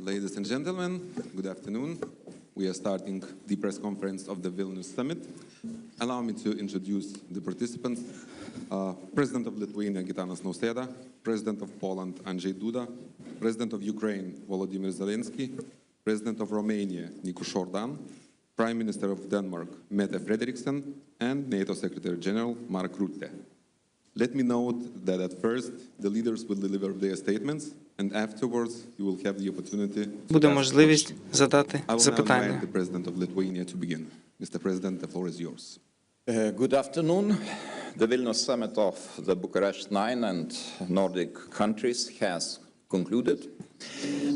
Ladies and gentlemen, good afternoon. We are starting the press conference of the Vilnius summit. Allow me to introduce the participants. President of Lithuania, Gitanas Nausėda, President of Poland, Andrzej Duda, President of Ukraine, Volodymyr Zelenskiy, President of Romania, Nicuşor, Prime Minister of Denmark, Mette Frederiksen, and NATO Secretary General, Mark Rutte. Let me note that at first, the leaders will deliver their statements, and afterwards, you will have the opportunity Буде можливість задати запитання. I will now invite the President of Lithuania to begin. Mr. President, the floor is yours. Good afternoon. The Vilnius summit of the Bucharest 9 and Nordic countries has concluded.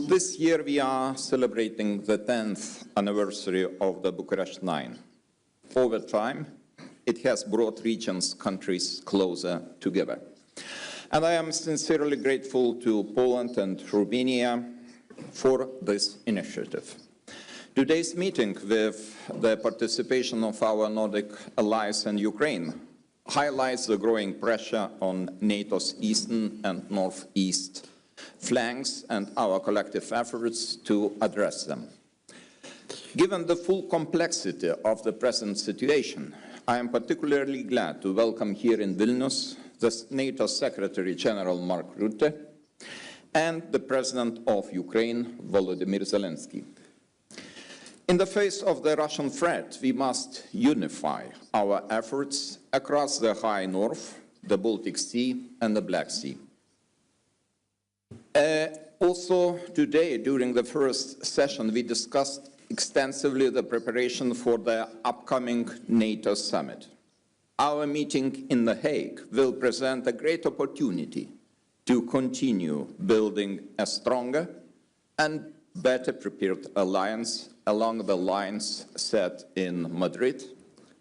This year we are celebrating the 10th anniversary of the Bucharest 9. Over time, it has brought regions, countries closer together. And I am sincerely grateful to Poland and Romania for this initiative. Today's meeting, with the participation of our Nordic allies and Ukraine, highlights the growing pressure on NATO's eastern and northeast flanks and our collective efforts to address them. Given the full complexity of the present situation, I am particularly glad to welcome here in Vilnius the NATO Secretary General Mark Rutte and the President of Ukraine, Volodymyr Zelenskiy. In the face of the Russian threat, we must unify our efforts across the High North, the Baltic Sea, and the Black Sea. Also today, during the first session, we discussed extensively the preparation for the upcoming NATO summit. Our meeting in The Hague will present a great opportunity to continue building a stronger and better prepared alliance along the lines set in Madrid,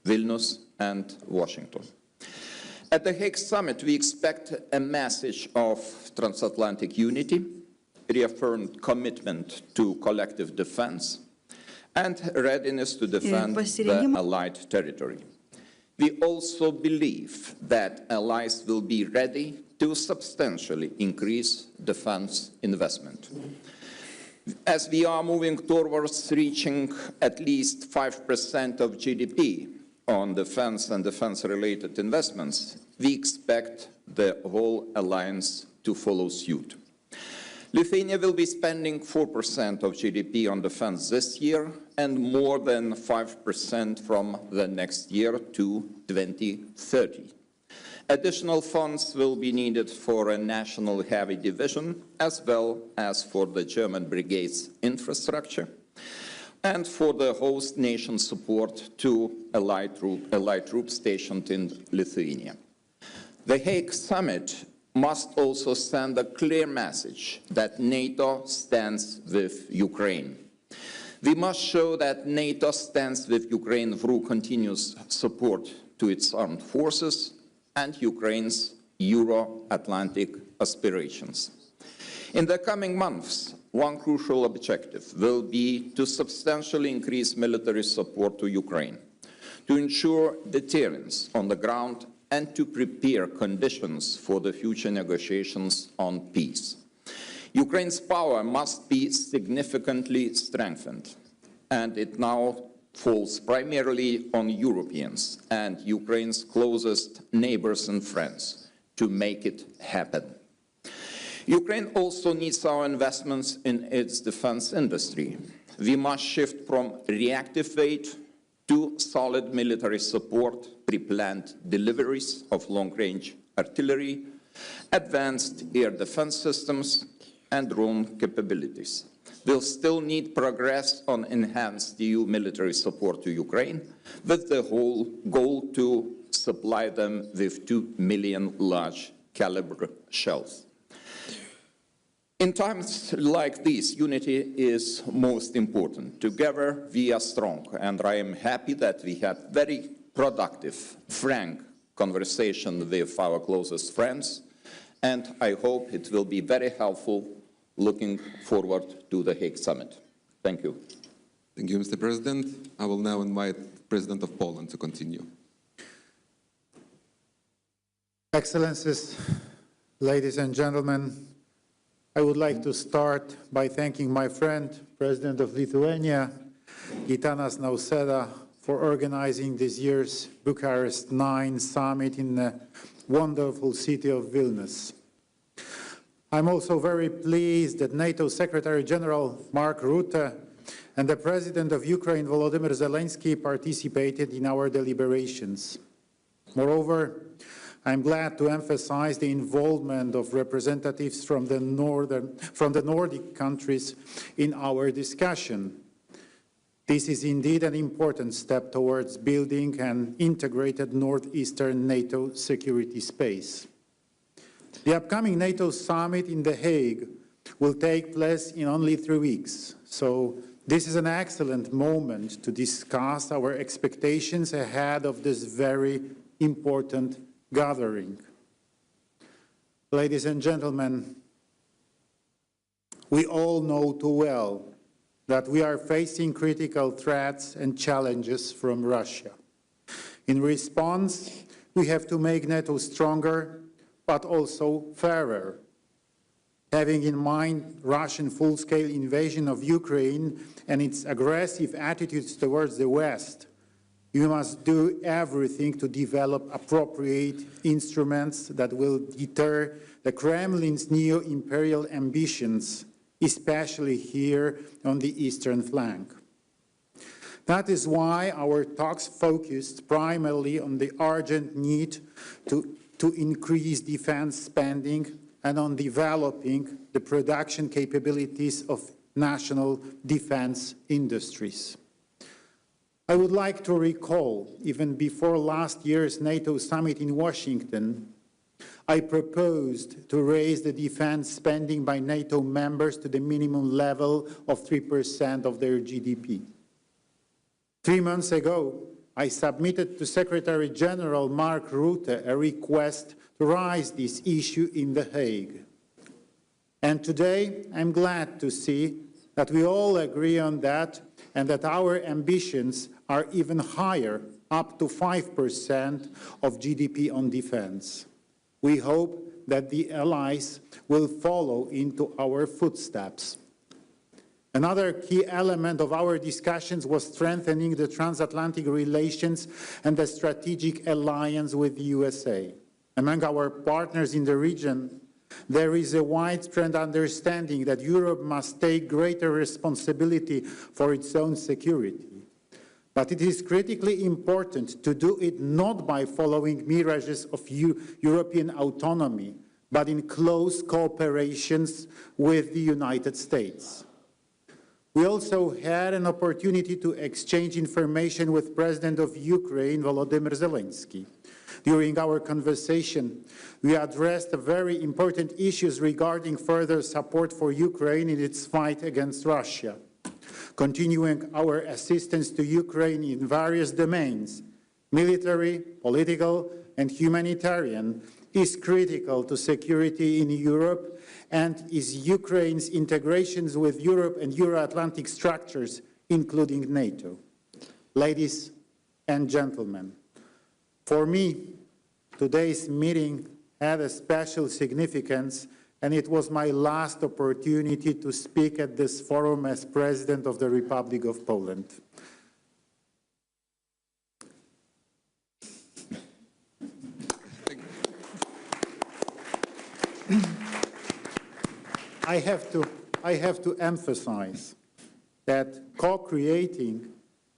Vilnius, and Washington. At the Hague summit, we expect a message of transatlantic unity, reaffirmed commitment to collective defense, and readiness to defend the allied territory. We also believe that allies will be ready to substantially increase defense investment. As we are moving towards reaching at least 5% of GDP on defense and defense-related investments, we expect the whole alliance to follow suit. Lithuania will be spending 4% of GDP on defense this year and more than 5% from the next year to 2030. Additional funds will be needed for a national heavy division, as well as for the German brigade's infrastructure, and for the host nation support to allied troops stationed in Lithuania. The Hague summit must also send a clear message that NATO stands with Ukraine. We must show that NATO stands with Ukraine through continuous support to its armed forces and Ukraine's Euro-Atlantic aspirations. In the coming months, one crucial objective will be to substantially increase military support to Ukraine, to ensure deterrence on the ground and to prepare conditions for the future negotiations on peace. Ukraine's power must be significantly strengthened, and it now falls primarily on Europeans and Ukraine's closest neighbors and friends to make it happen. Ukraine also needs our investments in its defense industry. We must shift from reactive aid to solid military support, pre-planned deliveries of long-range artillery, advanced air defense systems, and drone capabilities. We'll still need progress on enhanced EU military support to Ukraine, with the whole goal to supply them with 2 million large-caliber shells. In times like these, unity is most important. Together, we are strong, and I am happy that we had very productive, frank conversation with our closest friends, and I hope it will be very helpful looking forward to the Hague summit. Thank you. Thank you, Mr. President. I will now invite the President of Poland to continue. Excellencies, ladies and gentlemen, I would like to start by thanking my friend, President of Lithuania, Gitanas Nausėda, for organizing this year's Bucharest 9 summit in the wonderful city of Vilnius. I'm also very pleased that NATO Secretary General Mark Rutte and the President of Ukraine, Volodymyr Zelenskiy, participated in our deliberations. Moreover, I'm glad to emphasize the involvement of representatives from the Nordic countries in our discussion. This is indeed an important step towards building an integrated northeastern NATO security space. The upcoming NATO summit in The Hague will take place in only 3 weeks, so this is an excellent moment to discuss our expectations ahead of this very important gathering. Ladies and gentlemen, we all know too well that we are facing critical threats and challenges from Russia. In response, we have to make NATO stronger, but also fairer. Having in mind Russian full-scale invasion of Ukraine and its aggressive attitudes towards the West, we must do everything to develop appropriate instruments that will deter the Kremlin's neo-imperial ambitions, especially here on the eastern flank. That is why our talks focused primarily on the urgent need to increase defense spending and on developing the production capabilities of national defense industries. I would like to recall, even before last year's NATO summit in Washington, I proposed to raise the defense spending by NATO members to the minimum level of 3% of their GDP. 3 months ago, I submitted to Secretary General Mark Rutte a request to raise this issue in The Hague. And today, I'm glad to see that we all agree on that and that our ambitions are even higher, up to 5% of GDP on defense. We hope that the allies will follow into our footsteps. Another key element of our discussions was strengthening the transatlantic relations and the strategic alliance with the USA. Among our partners in the region, there is a widespread understanding that Europe must take greater responsibility for its own security. But it is critically important to do it not by following mirages of European autonomy, but in close cooperation with the United States. We also had an opportunity to exchange information with President of Ukraine, Volodymyr Zelenskiy. During our conversation, we addressed very important issues regarding further support for Ukraine in its fight against Russia. Continuing our assistance to Ukraine in various domains, military, political, and humanitarian, is critical to security in Europe and is Ukraine's integrations with Europe and Euro-Atlantic structures, including NATO. Ladies and gentlemen, for me, today's meeting had a special significance, and it was my last opportunity to speak at this forum as President of the Republic of Poland. I have to emphasize that co-creating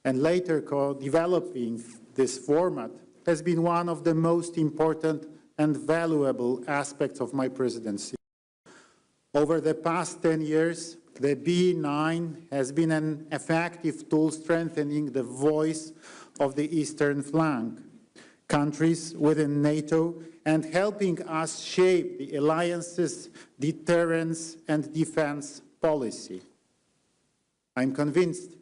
and later co-developing this format has been one of the most important and valuable aspects of my presidency. Over the past 10 years, the B9 has been an effective tool strengthening the voice of the eastern flank, countries within NATO, and helping us shape the alliance's deterrence and defense policy. I'm convinced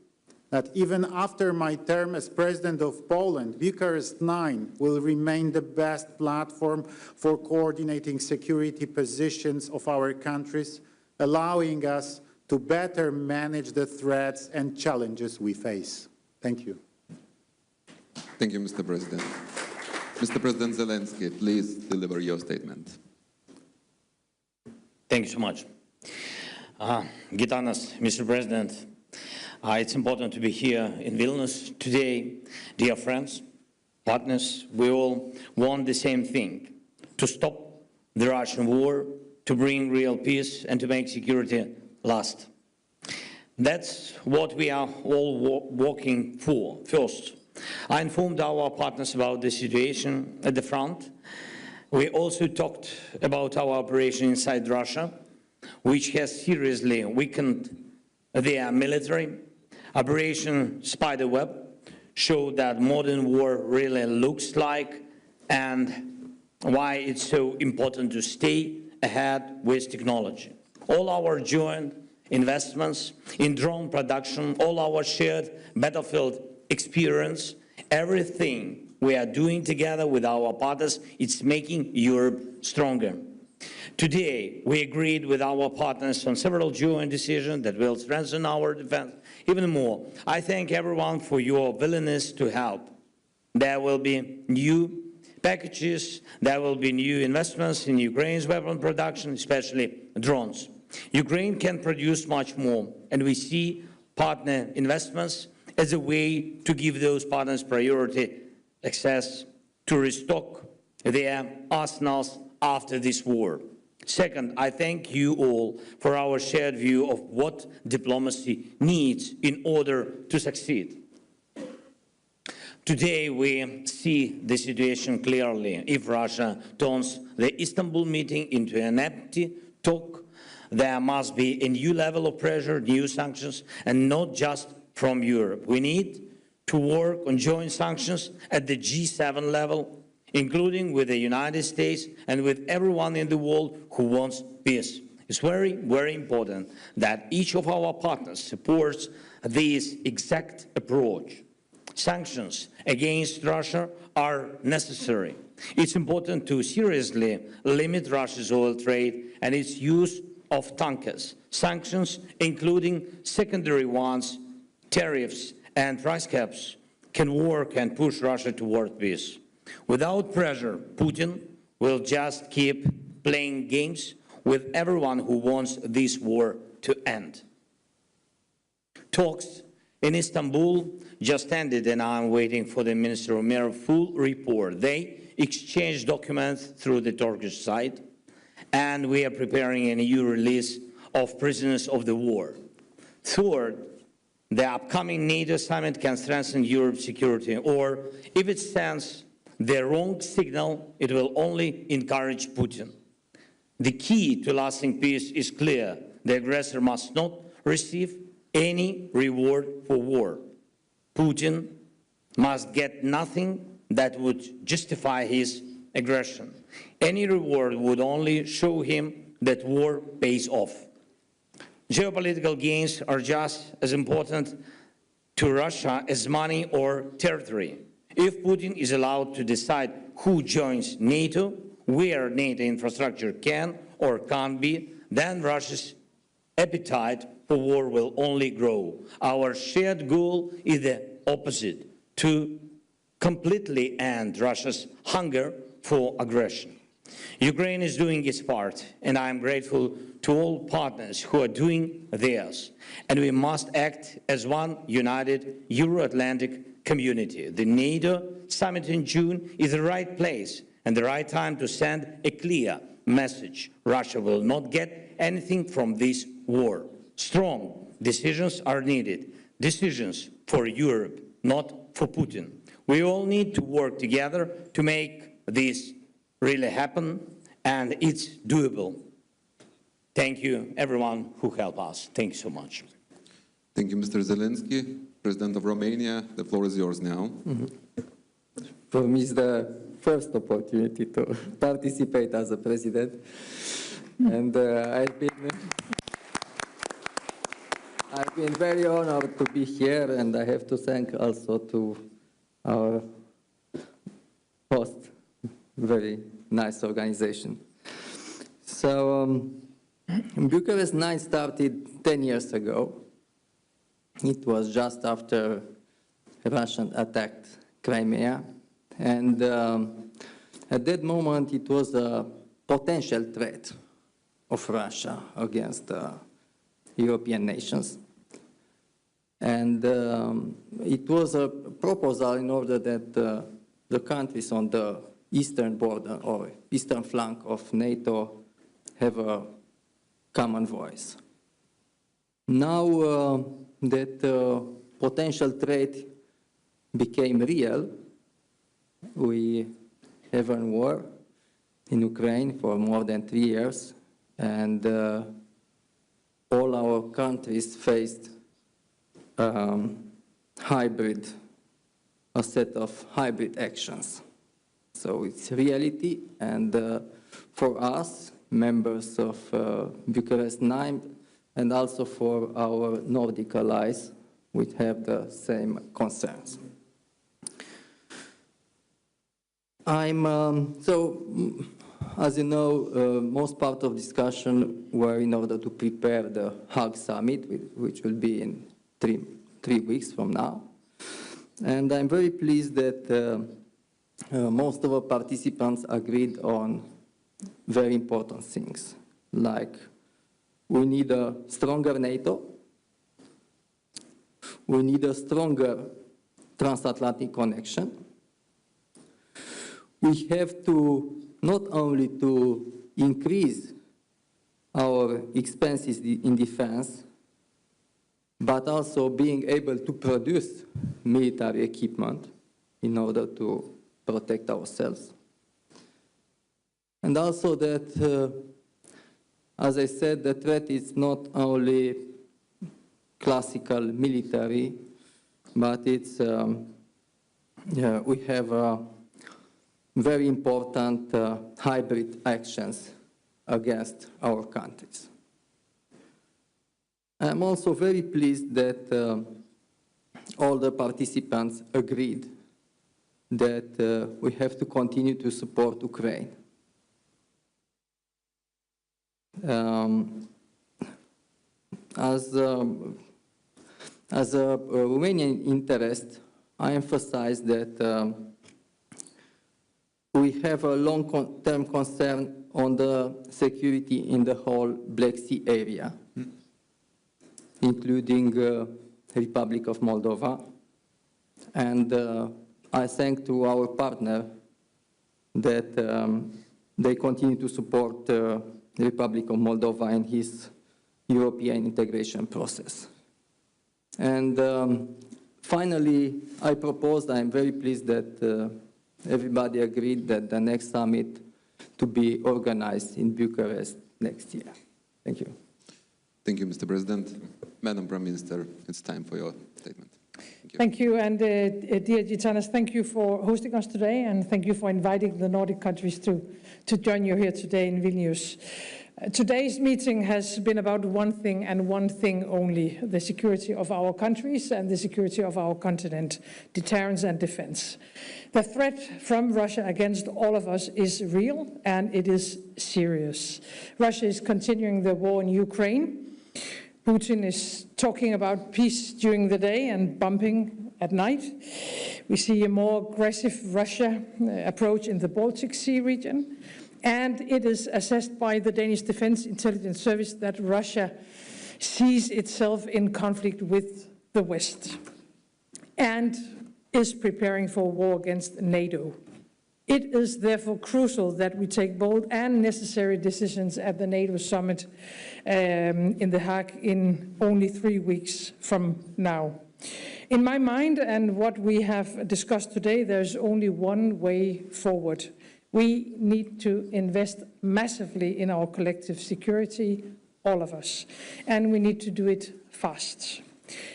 that even after my term as President of Poland, Bucharest 9 will remain the best platform for coordinating security positions of our countries, allowing us to better manage the threats and challenges we face. Thank you. Thank you, Mr. President. Mr. President Zelensky, please deliver your statement. Thank you so much. Gitanas, Mr. President, it's important to be here in Vilnius today. Dear friends, partners, we all want the same thing, to stop the Russian war, to bring real peace and to make security last. That's what we are all working for. First, I informed our partners about the situation at the front. We also talked about our operation inside Russia, which has seriously weakened their military. Operation Spiderweb showed that modern war really looks like and why it's so important to stay ahead with technology. All our joint investments in drone production, all our shared battlefield experience, everything we are doing together with our partners, it's making Europe stronger. Today, we agreed with our partners on several joint decisions that will strengthen our defense even more. I thank everyone for your willingness to help. There will be new packages, there will be new investments in Ukraine's weapon production, especially drones. Ukraine can produce much more, and we see partner investments as a way to give those partners priority access to restock their arsenals after this war. Second, I thank you all for our shared view of what diplomacy needs in order to succeed. Today, we see the situation clearly. If Russia turns the Istanbul meeting into an empty talk, there must be a new level of pressure, new sanctions, and not just from Europe. We need to work on joint sanctions at the G7 level, including with the United States and with everyone in the world who wants peace. It's very, very important that each of our partners supports this exact approach. Sanctions against Russia are necessary. It's important to seriously limit Russia's oil trade and its use of tankers. Sanctions, including secondary ones, tariffs and price caps, can work and push Russia toward peace. Without pressure, Putin will just keep playing games with everyone who wants this war to end. Talks in Istanbul just ended, and I'm waiting for the Minister of Mayor full report. They exchanged documents through the Turkish side, and we are preparing a new release of prisoners of the war. Third, the upcoming NATO summit can strengthen Europe's security, or if it sends the wrong signal, it will only encourage Putin. The key to lasting peace is clear. The aggressor must not receive any reward for war. Putin must get nothing that would justify his aggression. Any reward would only show him that war pays off. Geopolitical gains are just as important to Russia as money or territory. If Putin is allowed to decide who joins NATO, where NATO infrastructure can or can't be, then Russia's appetite for war will only grow. Our shared goal is the opposite, to completely end Russia's hunger for aggression. Ukraine is doing its part, and I am grateful to all partners who are doing theirs. And we must act as one united Euro-Atlantic community. The NATO summit in June is the right place and the right time to send a clear message. Russia will not get anything from this war. Strong decisions are needed. Decisions for Europe, not for Putin. We all need to work together to make this really happen, and it's doable. Thank you, everyone who helped us. Thank you so much. Thank you, Mr. Zelenskiy. President of Romania, the floor is yours now. For me, it's the first opportunity to participate as a president, and I've been very honored to be here, and I have to thank also to our host, very nice organization. So, Bucharest 9 started 10 years ago. It was just after Russia attacked Crimea, and at that moment it was a potential threat of Russia against European nations. And it was a proposal in order that the countries on the eastern border or eastern flank of NATO have a common voice. Now that potential threat became real, we have a war in Ukraine for more than 3 years, and all our countries faced a set of hybrid actions. So it's reality, and for us, members of Bucharest 9, and also for our Nordic allies, we have the same concerns. As you know, most part of discussion were in order to prepare the Hague summit, which will be in three weeks from now. And I'm very pleased that most of our participants agreed on very important things, like we need a stronger NATO, we need a stronger transatlantic connection, we have to not only to increase our expenses in defense, but also being able to produce military equipment in order to protect ourselves. And also that, as I said, the threat is not only classical military, but it's, we have very important hybrid actions against our countries. I'm also very pleased that all the participants agreed that we have to continue to support Ukraine. As a Romanian interest, I emphasize that we have a long-term concern on the security in the whole Black Sea area, including Republic of Moldova. And I thank to our partner that they continue to support the Republic of Moldova in his European integration process. And finally, I'm very pleased that everybody agreed that the next summit to be organized in Bucharest next year. Thank you. Thank you, Mr. President. Madam Prime Minister, it's time for your statement. Thank you, and dear Gitanas, thank you for hosting us today, and thank you for inviting the Nordic countries to join you here today in Vilnius. Today's meeting has been about one thing and one thing only: the security of our countries and the security of our continent, deterrence and defense. The threat from Russia against all of us is real, and it is serious. Russia is continuing the war in Ukraine. Putin is talking about peace during the day and bombing at night. We see a more aggressive Russia approach in the Baltic Sea region. And it is assessed by the Danish Defense Intelligence Service that Russia sees itself in conflict with the West and is preparing for war against NATO. It is therefore crucial that we take bold and necessary decisions at the NATO summit in The Hague in only 3 weeks from now. In my mind, and what we have discussed today, there's only one way forward. We need to invest massively in our collective security, all of us, and we need to do it fast.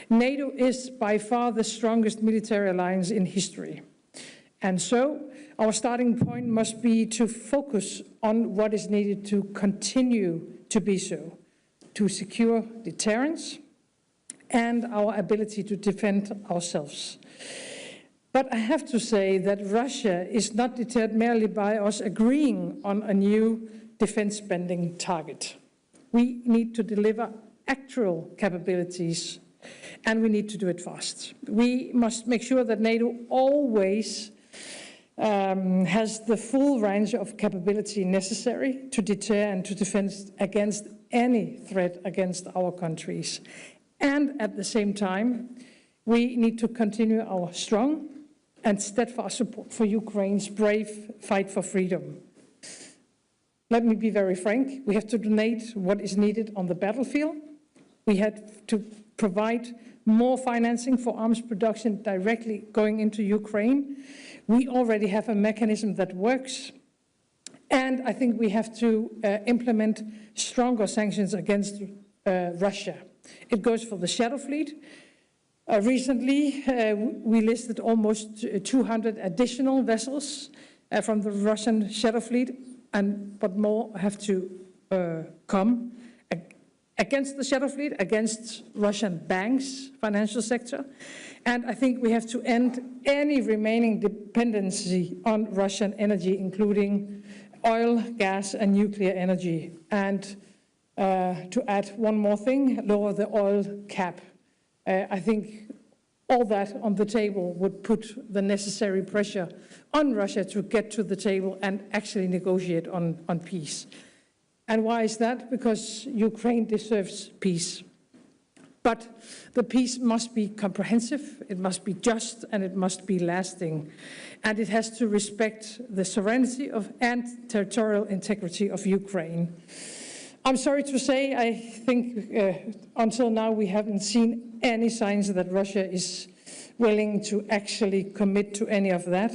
NATO is by far the strongest military alliance in history, and so our starting point must be to focus on what is needed to continue to be so, to secure deterrence and our ability to defend ourselves. But I have to say that Russia is not deterred merely by us agreeing on a new defense spending target. We need to deliver actual capabilities, and we need to do it fast. We must make sure that NATO always has the full range of capability necessary to deter and to defend against any threat against our countries. And at the same time, we need to continue our strong and steadfast support for Ukraine's brave fight for freedom. Let me be very frank, we have to donate what is needed on the battlefield. We had to provide more financing for arms production directly going into Ukraine. We already have a mechanism that works. And I think we have to implement stronger sanctions against Russia. It goes for the Shadow Fleet. Recently, we listed almost 200 additional vessels from the Russian Shadow Fleet, but more have to come against the Shadow Fleet, against Russian banks, financial sector. And I think we have to end any remaining dependency on Russian energy, including oil, gas, and nuclear energy. And to add one more thing, lower the oil cap. I think all that on the table would put the necessary pressure on Russia to get to the table and actually negotiate on peace. And why is that? Because Ukraine deserves peace. But the peace must be comprehensive, it must be just, and it must be lasting. And it has to respect the sovereignty and territorial integrity of Ukraine. I'm sorry to say, I think until now we haven't seen any signs that Russia is willing to actually commit to any of that.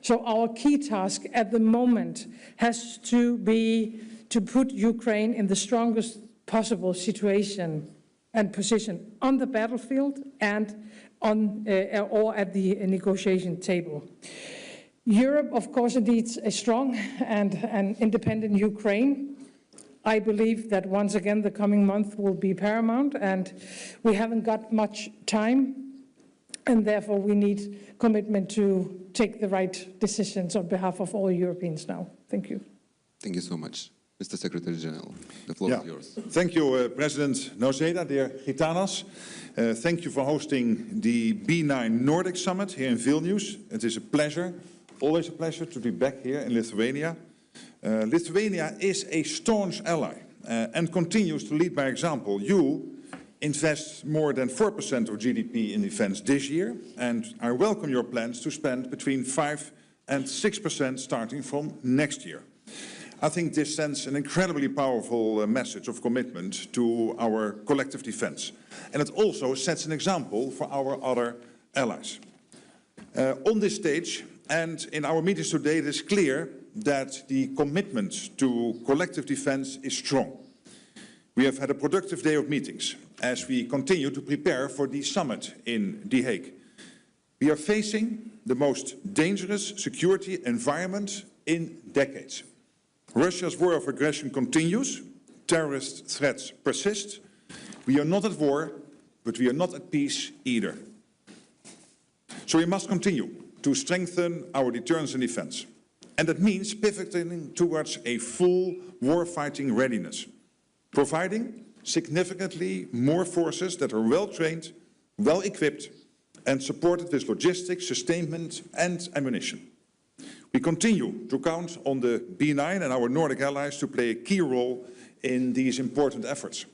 So our key task at the moment has to be to put Ukraine in the strongest possible situation and position on the battlefield and or at the negotiation table. Europe, of course, needs a strong and an independent Ukraine. I believe that once again the coming month will be paramount, and we haven't got much time, and therefore we need commitment to take the right decisions on behalf of all Europeans now. Thank you. Thank you so much. Mr. Secretary General, the floor is yours. Thank you, President Nausėda, dear Gitanas. Thank you for hosting the B9 Nordic Summit here in Vilnius. It is a pleasure, always a pleasure to be back here in Lithuania. Lithuania is a staunch ally and continues to lead by example. You invest more than 4% of GDP in defense this year, and I welcome your plans to spend between 5 and 6% starting from next year. I think this sends an incredibly powerful message of commitment to our collective defense. And it also sets an example for our other allies. On this stage and in our meetings today, it is clear that the commitment to collective defense is strong. We have had a productive day of meetings as we continue to prepare for the summit in The Hague. We are facing the most dangerous security environment in decades. Russia's war of aggression continues, terrorist threats persist. We are not at war, but we are not at peace either. So we must continue to strengthen our deterrence and defense. And that means pivoting towards a full war-fighting readiness, providing significantly more forces that are well-trained, well-equipped, and supported with logistics, sustainment, and ammunition. We continue to count on the B9 and our Nordic allies to play a key role in these important efforts.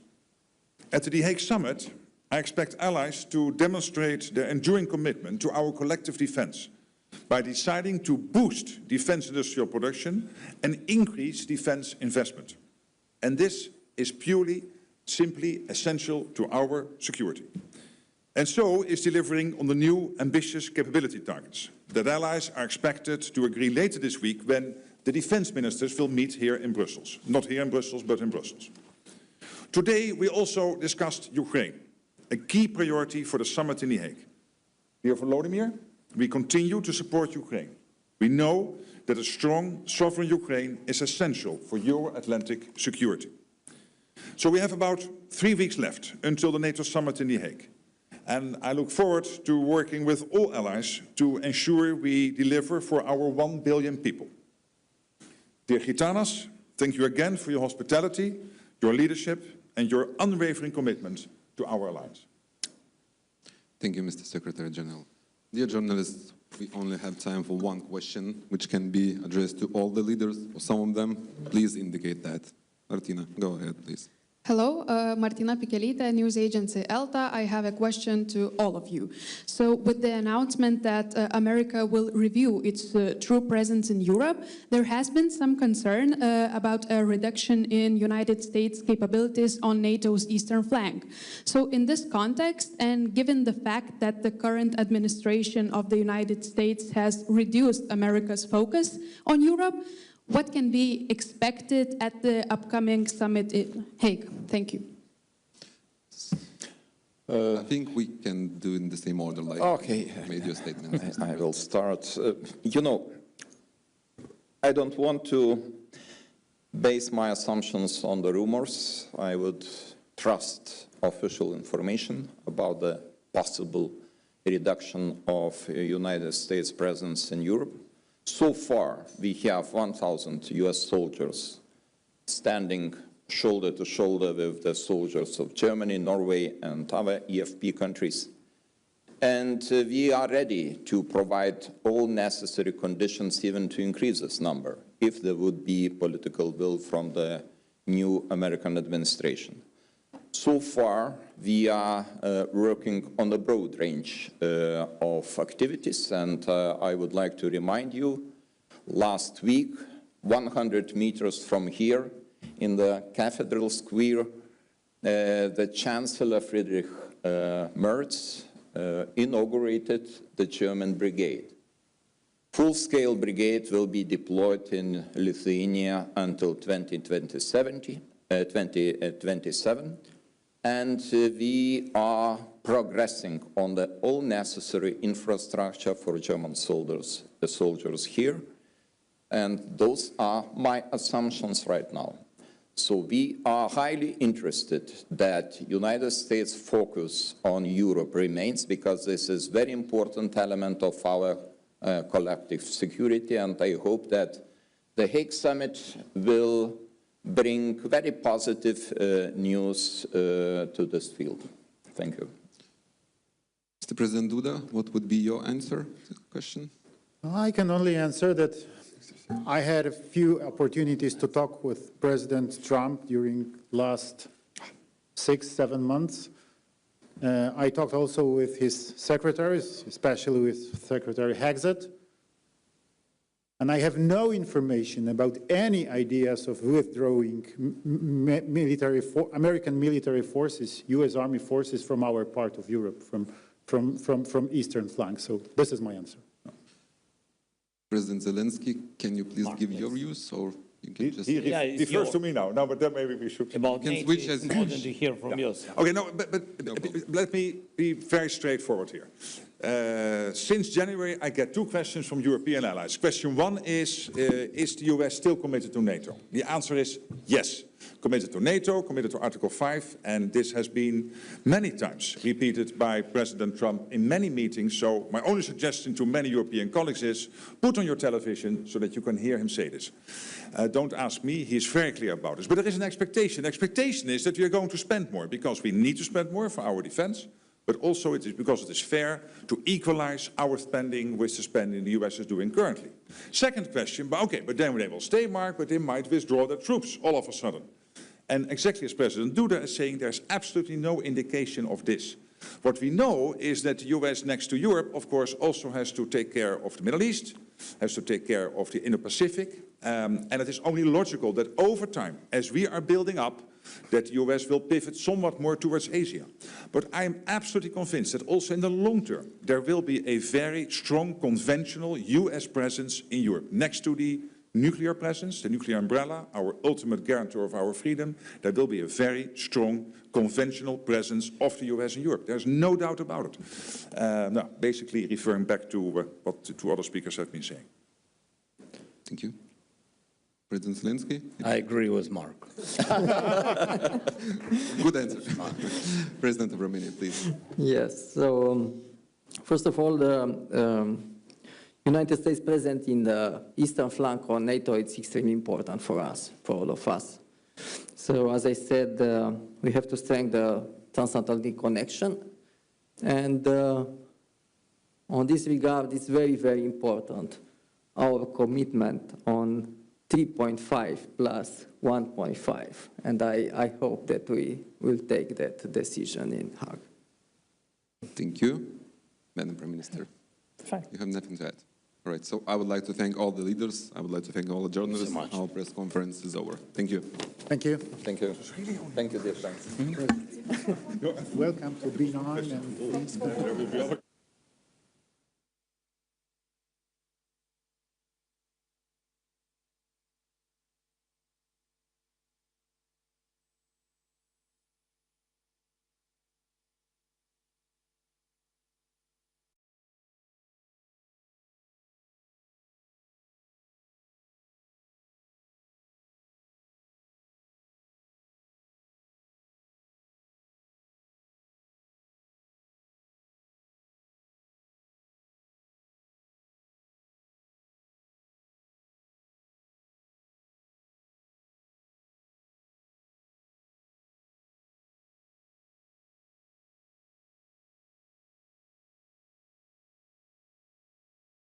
At the Hague Summit, I expect allies to demonstrate their enduring commitment to our collective defense by deciding to boost defense industrial production and increase defense investment. And this is simply essential to our security. And so is delivering on the new ambitious capability targets that allies are expected to agree later this week when the defense ministers will meet here in Brussels. Not here in Brussels, but in Brussels. Today, we also discussed Ukraine, a key priority for the summit in The Hague. Dear Volodymyr, we continue to support Ukraine. We know that a strong, sovereign Ukraine is essential for Euro-Atlantic security. So we have about 3 weeks left until the NATO summit in The Hague. And I look forward to working with all allies to ensure we deliver for our 1 billion people. Dear Gitanas, thank you again for your hospitality, your leadership, and your unwavering commitment to our alliance. Thank you, Mr. Secretary General. Dear journalists, we only have time for one question, which can be addressed to all the leaders, or some of them. Please indicate that. Martina, go ahead, please. Hello, Martina Pikelytė, news agency ELTA. I have a question to all of you. So with the announcement that America will review its true presence in Europe, there has been some concern about a reduction in United States capabilities on NATO's eastern flank. So in this context, and given the fact that the current administration of the United States has reduced America's focus on Europe, what can be expected at the upcoming summit in Hague? Thank you. I think we can do in the same order, like made your statement. I will start. You know, I don't want to base my assumptions on the rumors. I would trust official information about the possible reduction of United States presence in Europe. So far, we have 1,000 US soldiers standing shoulder to shoulder with the soldiers of Germany, Norway, and other EFP countries. And we are ready to provide all necessary conditions even to increase this number, if there would be political will from the new American administration. So far, we are working on a broad range of activities, and I would like to remind you, last week, 100 meters from here, in the Cathedral Square, the Chancellor Friedrich Merz inaugurated the German brigade. Full-scale brigade will be deployed in Lithuania until 2027. And we are progressing on the all necessary infrastructure for German soldiers here. And those are my assumptions right now. So we are highly interested that United States focus on Europe remains, because this is a very important element of our collective security. And I hope that the Hague Summit will bring very positive news to this field. Thank you. Mr. President Duda, what would be your answer to the question? I can only answer that I had a few opportunities to talk with President Trump during last 6-7 months. I talked also with his secretaries, especially with Secretary Hague. And I have no information about any ideas of withdrawing American military forces, US Army forces from our part of Europe, from eastern flank. So this is my answer. President Zelenskiy, can you please give your views, or you can just... He refers to me now, but then maybe we should... About can NATO, switch it's as important to hear from you. Okay, no, but let me be very straightforward here. Since January, I get 2 questions from European allies. Question 1 is the US still committed to NATO? The answer is yes. Committed to NATO, committed to Article 5, and this has been many times repeated by President Trump in many meetings. So my only suggestion to many European colleagues is put on your television so that you can hear him say this. Don't ask me, he's very clear about this. But there is an expectation. The expectation is that we are going to spend more, because we need to spend more for our defense, but also it is because it is fair to equalize our spending with the spending the US is doing currently. Second question, but then they will stay, Mark, but they might withdraw their troops all of a sudden. And exactly as President Duda is saying, there's absolutely no indication of this. What we know is that the US, next to Europe, of course, also has to take care of the Middle East, has to take care of the Indo-Pacific, and it is only logical that over time, as we are building up, that the US will pivot somewhat more towards Asia. But I am absolutely convinced that also in the long term, there will be a very strong conventional US presence in Europe, next to the nuclear presence, the nuclear umbrella, our ultimate guarantor of our freedom. There will be a very strong conventional presence of the US in Europe. There's no doubt about it. Now, basically referring back to what the 2 other speakers have been saying. Thank you. President Zelenskiy? I agree with Mark. Good answer. President of Romania, please. Yes, so first of all, the United States presence in the eastern flank of NATO is extremely important for us, for all of us. So as I said, we have to strengthen the transatlantic connection. And on this regard, it's very, very important, our commitment on 3.5 plus 1.5. And I hope that we will take that decision in Hague. Thank you. Madam Prime Minister, Fine. you have nothing to add. All right, so I would like to thank all the leaders. I would like to thank all the journalists. Thank you so much. Our press conference is over. Thank you. Thank you. Thank you. Thank you, dear friends. Welcome to B9 and